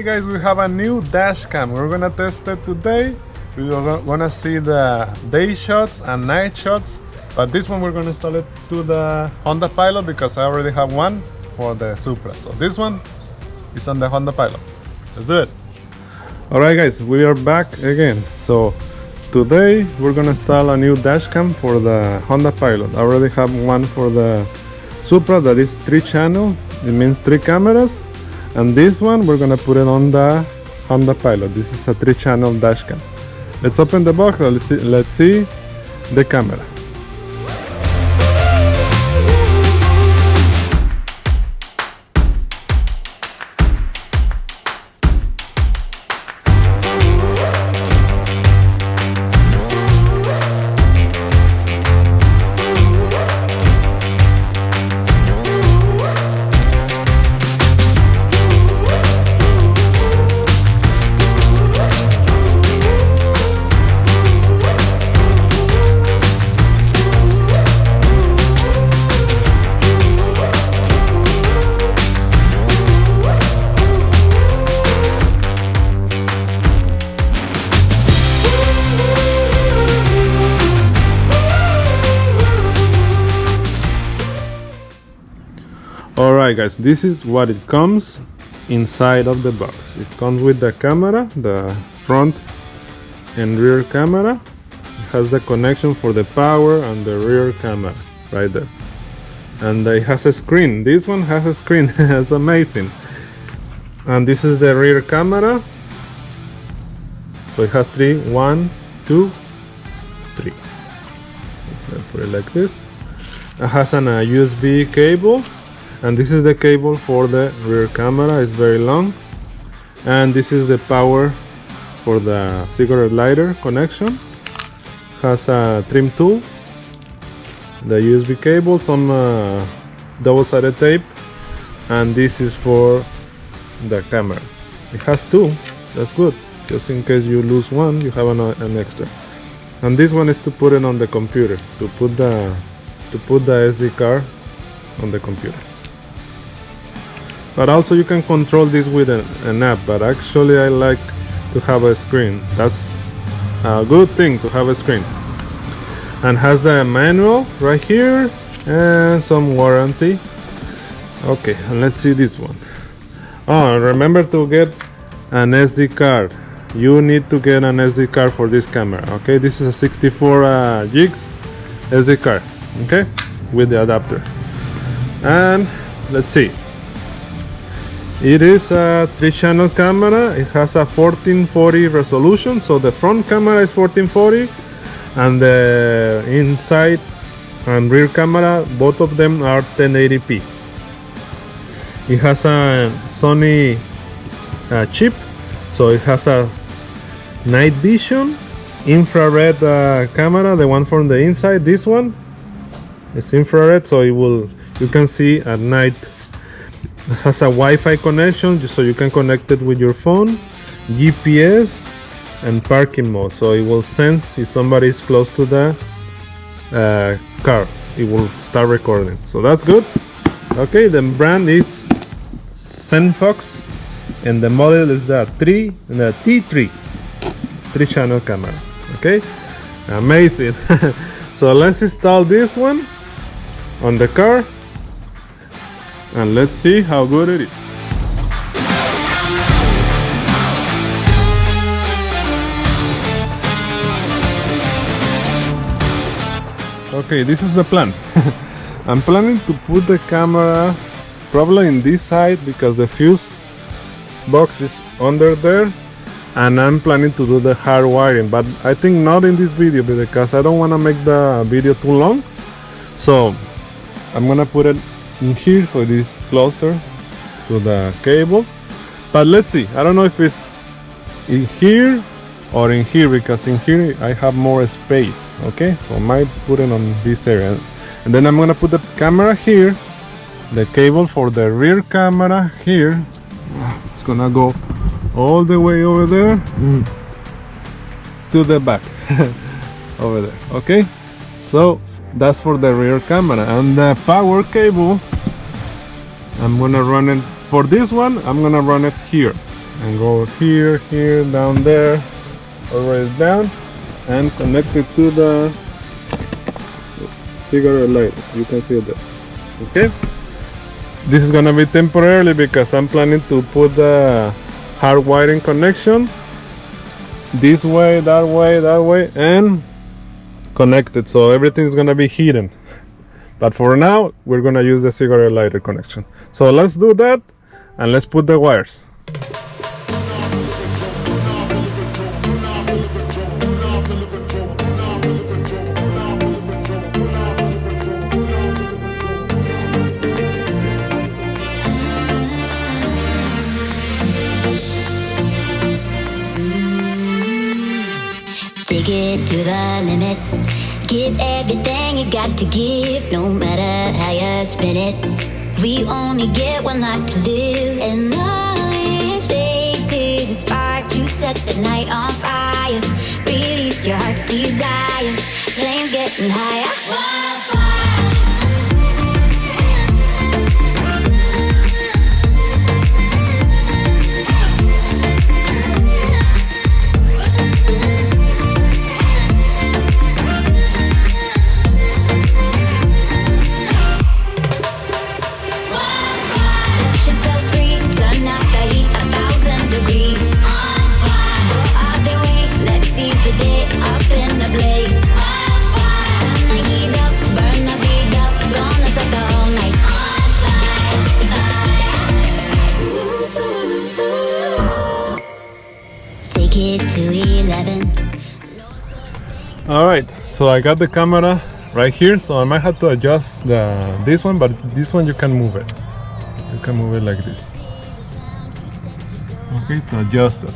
guys, we have a new dash cam. We're gonna test it today. We're gonna see the day shots and night shots, but this one we're gonna install it to the Honda Pilot because I already have one for the Supra. So this one is on the Honda Pilot. Let's do it. Alright guys, we are back again. So today we're gonna install a new dash cam for the Honda Pilot. I already have one for the Supra that is 3-channel. It means 3 cameras. And this one we're gonna put it on the Honda Pilot. This is a 3-channel dash cam. Let's open the box. Let's see the camera. Alright guys, this is what it comes inside of the box. It comes with the camera, the front and rear camera. It has the connection for the power and the rear camera right there. And it has a screen. This one has a screen. It's amazing. And this is the rear camera. So it has 3, 1, 2, 3. Let's put it like this. It has an USB cable. And this is the cable for the rear camera. It's very long. And this is the power for the cigarette lighter connection. Has a trim tool, the USB cable, some double-sided tape, and this is for the camera. It has 2. That's good. Just in case you lose one, you have an extra. And this one is to put it on the computer, to put the SD card on the computer. But also you can control this with an app, but actually I like to have a screen. That's a good thing, to have a screen. And has the manual right here and some warranty. Okay, and let's see this one. Oh, remember to get an SD card. You need to get an SD card for this camera. Okay, this is a 64 gigs SD card. Okay, with the adapter. And let's see. It is a 3-channel camera. It has a 1440 resolution, so the front camera is 1440 and the inside and rear camera, both of them are 1080p. It has a Sony chip, so it has a night vision, infrared camera, the one from the inside. This one is infrared, so you can see at night. It has a Wi-Fi connection, so you can connect it with your phone, GPS, and parking mode. So it will sense if somebody is close to the car. It will start recording. So that's good. Okay, the brand is Zenfox, and the model is the T3 3-channel camera. Okay, amazing. So let's install this one on the car. And let's see how good it is. Okay, this is the plan. I'm planning to put the camera probably in this side because the fuse box is under there, and I'm planning to do the hard wiring, but I think not in this video because I don't want to make the video too long. So I'm gonna put it in here so it is closer to the cable, but let's see. I don't know if it's in here or in here because in here I have more space. Okay, so I might put it on this area, and then I'm gonna put the camera here, the cable for the rear camera here. It's gonna go all the way over there to the back over there. Okay, so that's for the rear camera. And the power cable, I'm gonna run it for this one. I'm gonna run it here, and go here, here, down there, already down, and connect it to the cigarette lighter. You can see it there. Okay, this is gonna be temporarily because I'm planning to put the hard wiring connection this way, that way, that way, and connect it, so everything is gonna be hidden. But for now, we're gonna use the cigarette lighter connection. So let's do that, and let's put the wires. Take it to the limit. Give everything you got to give, no matter how you spin it. We only get one life to live, and all it takes is a spark to set the night on fire. Release your heart's desire, flames getting higher. Wildfire. Alright, so I got the camera right here, so I might have to adjust this one, but this one you can move it. You can move it like this. Okay, to adjust it.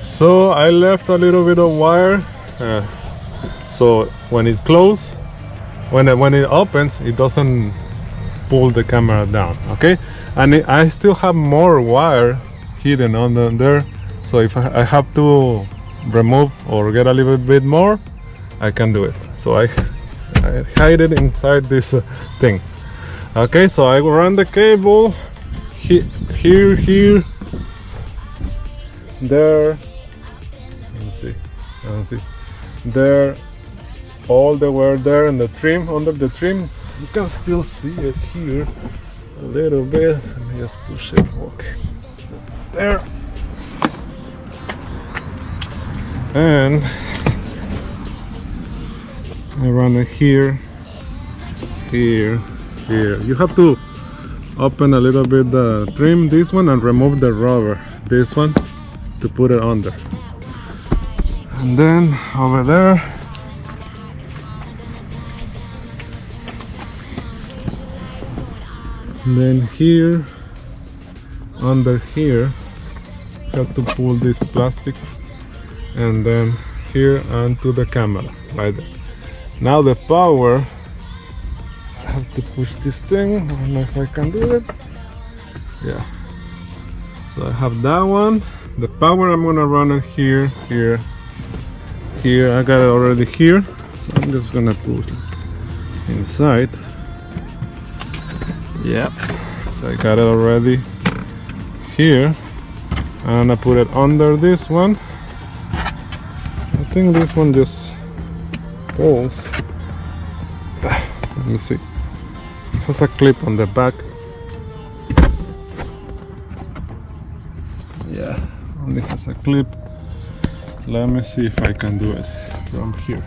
So I left a little bit of wire, so when it closes, when it opens, it doesn't pull the camera down. Okay, and I still have more wire hidden under there, so if I have to remove or get a little bit more, I can do it. So I hide it inside this thing. Okay, so I will run the cable here, there. Let me see. There, all the way there, and the trim, under the trim. You can still see it here a little bit. Let me just push it. Okay, there. And I run it here. You have to open a little bit the trim, this one, and remove the rubber, this one, to put it under. And then over there, and then here, under here, you have to pull this plastic, and then here onto the camera, right there. Now the power, I have to push this thing. I don't know if I can do it. Yeah. So I have that one. The power, I'm gonna run it here. I got it already here. So I'm just gonna put it inside. Yeah. So I got it already here. I'm gonna put it under this one. I think this one just pulls. Let me see. It has a clip on the back. Yeah, only has a clip. Let me see if I can do it from here.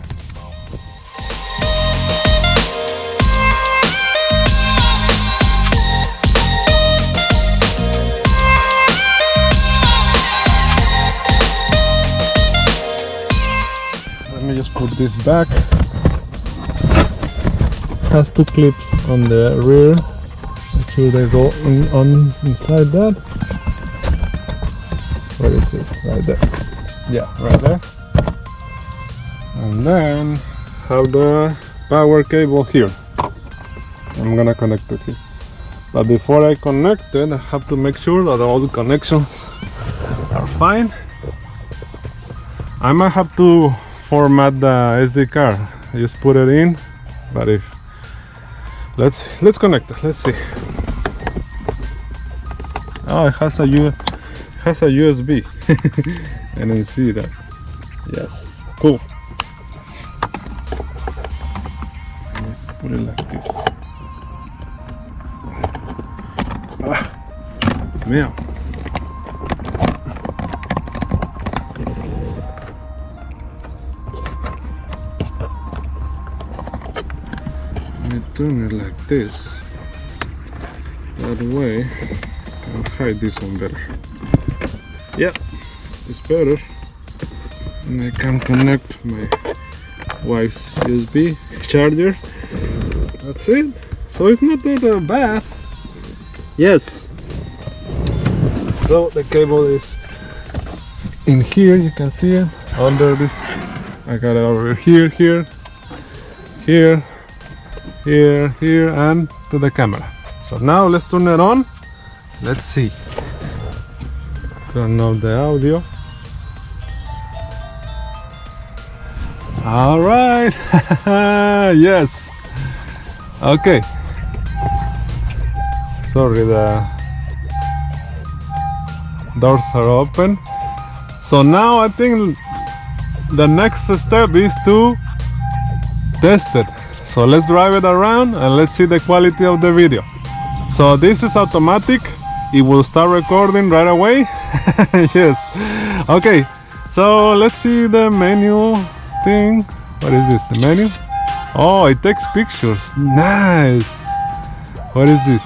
Let me just put this back. Has two clips on the rear. Make sure they go inside that. Where is it? Right there. Yeah, right there. And then have the power cable here. I'm gonna connect it here. But before I connect it, I have to make sure that all the connections are fine. I might have to format the SD card. I just put it in, but if let's connect it. Let's see. Oh, it has a USB. I didn't see that. Yes, cool. Let's put it like this. Meow. Let me turn it like this. That way I can hide this one better. Yeah, it's better. And I can connect my wife's USB charger. That's it. So it's not that bad. Yes. So the cable is in here, you can see it under this. I got it over here, here, here, here, here, and to the camera. So now let's turn it on. Let's see. Turn off the audio. All right. Yes. Okay. Sorry, the doors are open. So now I think the next step is to test it. So let's drive it around and let's see the quality of the video. So this is automatic. It will start recording right away. Yes. Okay, so let's see the menu thing. What is this, the menu? Oh, it takes pictures. Nice. What is this?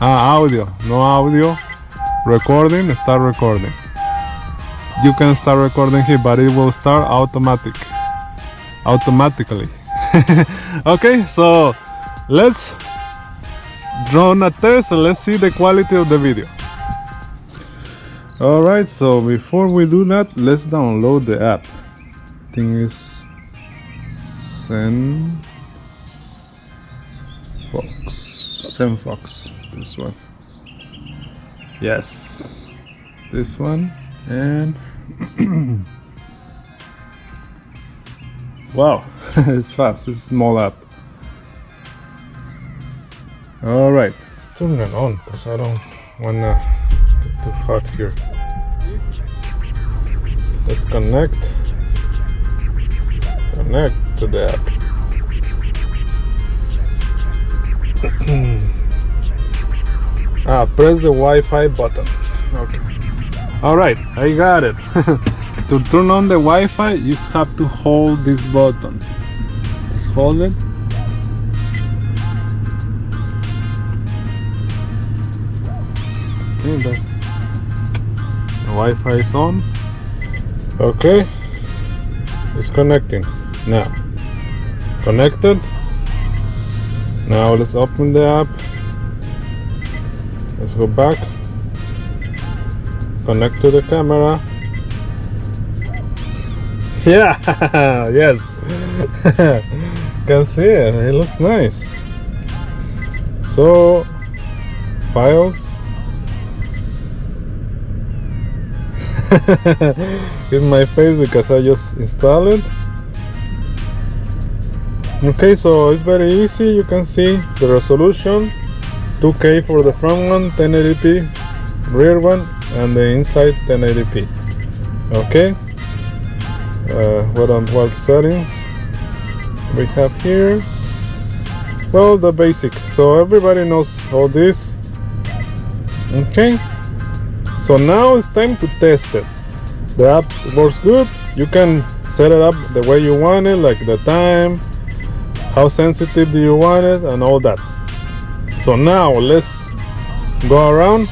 Audio. No audio. Recording. Start recording. You can start recording here, but it will start automatically. Okay, so let's run a test and let's see the quality of the video. Alright, so before we do that, let's download the app. Thing is Zenfox, this one. Yes, this one. And wow, it's fast. It's a small app. All right, turn it on because I don't wanna get too hot here. Let's connect to the app. Press the Wi-Fi button. Okay. All right, I got it. To turn on the Wi-Fi, you have to hold this button. Just hold it. Okay, the Wi-Fi is on. Okay, it's connecting now. Connected. Now let's open the app. Let's go back. Connect to the camera. Yeah, yes. Can see it. It looks nice. So, files. It's my face because I just installed it. Okay, so it's very easy. You can see the resolution, 2K for the front one, 1080p rear one, and the inside 1080p. Okay. What settings we have here? Well, the basic. So everybody knows all this. Okay. So now it's time to test it. The app works good. You can set it up the way you want it, like the time, how sensitive do you want it, and all that. So now let's go around.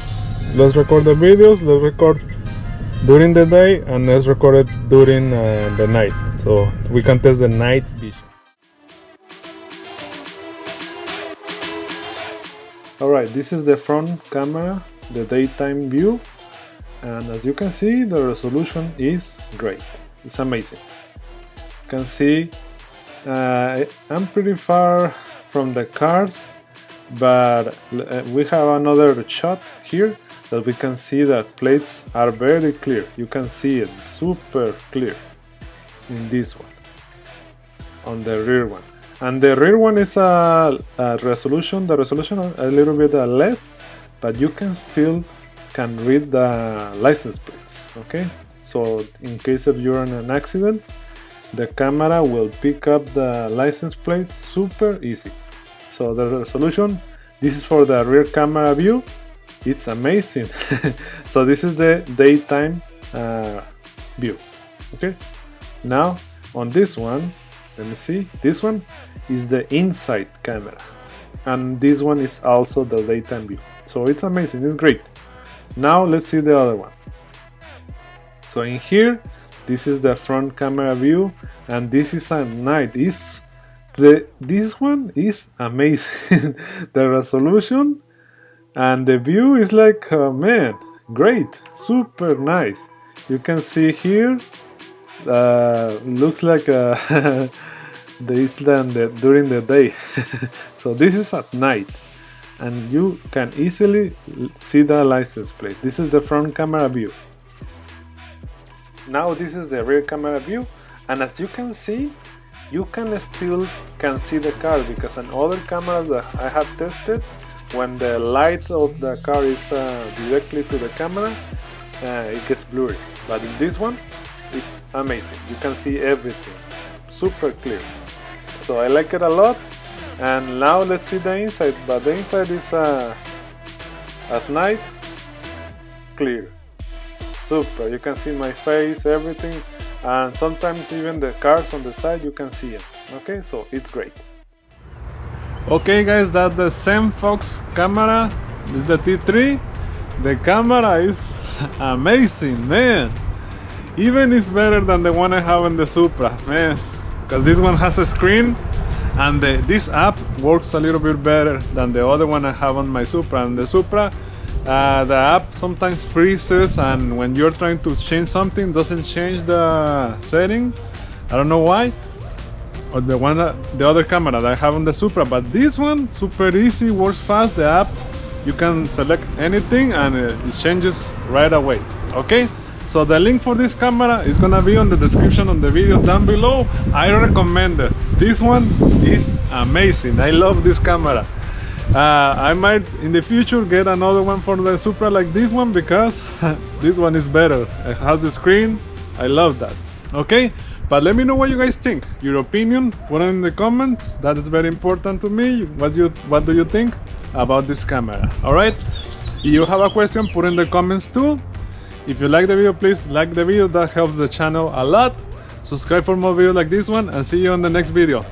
Let's record the videos. Let's record during the day and let's record it during the night, so we can test the night vision. Alright, this is the front camera, the daytime view, and as you can see, the resolution is great. It's amazing. You can see I'm pretty far from the cars, but we have another shot here that we can see that plates are very clear. You can see it super clear in this one, on the rear one. And the rear one is a resolution, the resolution a little bit less, but you can still read the license plates. Okay, so in case if you're in an accident, the camera will pick up the license plate super easy. So the resolution, this is for the rear camera view, it's amazing. So this is the daytime view. Okay, now on this one, let me see, this one is the inside camera, and this one is also the daytime view. So it's amazing, it's great. Now let's see the other one. So in here, this is the front camera view, and this is at night. This one is amazing. The resolution and the view is like, man, great, super nice. You can see here, looks like the island during the day. So this is at night, and you can easily see the license plate. This is the front camera view. Now this is the rear camera view, and as you can see, you can still see the car, because on other cameras that I have tested, when the light of the car is directly to the camera, it gets blurry. But in this one, it's amazing. You can see everything, super clear. So I like it a lot. And now let's see the inside. But the inside is at night, clear. Super, you can see my face, everything, and sometimes even the cars on the side you can see it. Okay, so it's great. Okay guys, that's the Zenfox camera. This is the T3. The camera is amazing, man. Even it's better than the one I have in the Supra, man, because this one has a screen, and this app works a little bit better than the other one I have on my Supra. And the Supra, the app sometimes freezes, and when you're trying to change something, doesn't change the setting. I don't know why. Or the other camera that I have on the Supra, but this one super easy, works fast. The app, you can select anything and it changes right away. Okay, so the link for this camera is gonna be on the description of the video down below. I recommend it. This one is amazing. I love this camera. I might in the future get another one for the Supra like this one, because this one is better. It has the screen. I love that. Okay, but let me know what you guys think. Your opinion, put it in the comments. That is very important to me. What do you think about this camera? All right, if you have a question, put in the comments too. If you like the video, please like the video. That helps the channel a lot. Subscribe for more videos like this one, and see you on the next video.